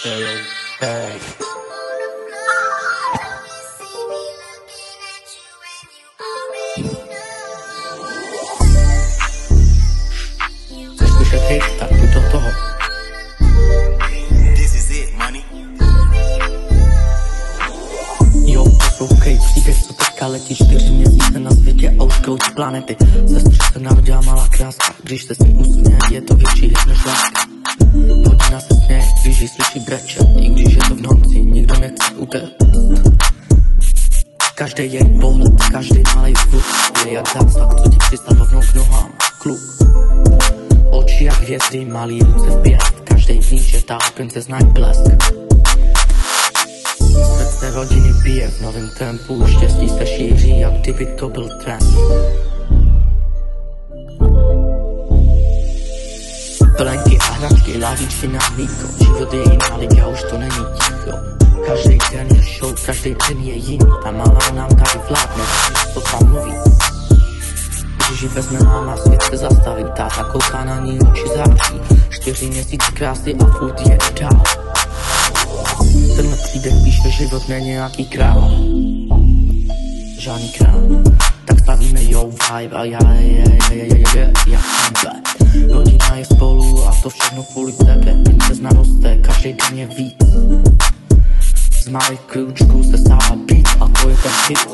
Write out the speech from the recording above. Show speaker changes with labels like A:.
A: Hey. Chceš slyšet hit, tak jdu do toho. Jo, poslouchej příběh, co teďka letí 4 měsíce na světě a už kroucí planety. Sestře se narodila malá kráska, když se s ní usměje, je to větší hit než láska. Hodina se směje, když ji slyší brečet, i když je to v noci, nikdo nechce utéct. Každý její pohled, každý malej zvuk je jak zázrak, co ti přistal rovnou k nohám. Kluk, oči jak hvězdy, malý ruce v pěst, každý ví, že ta princezna je blesk. Srdce rodiny bije v novém tempu, štěstí se šíří, jak kdyby to byl trend. Plenky a hračky, ládičky na mlíko, život je jiná liga, už to není ticho. Každý den je show, každý den je jiný, ta malá nám tady vládne, to tam mluví. Když ji vezme máma, svět se zastaví, táta kouká na ní, oči září. 4 měsíce krásy a furt jede dál. Tenhle příběh píše, život není nějaký král, žádný král. Tak stavíme yo vibe a já tebe. Rodina je spolu a to všechno kvůli tebe. Princezna roste, každý den je víc. Z malých krůčků se stává beat a to je ten hit.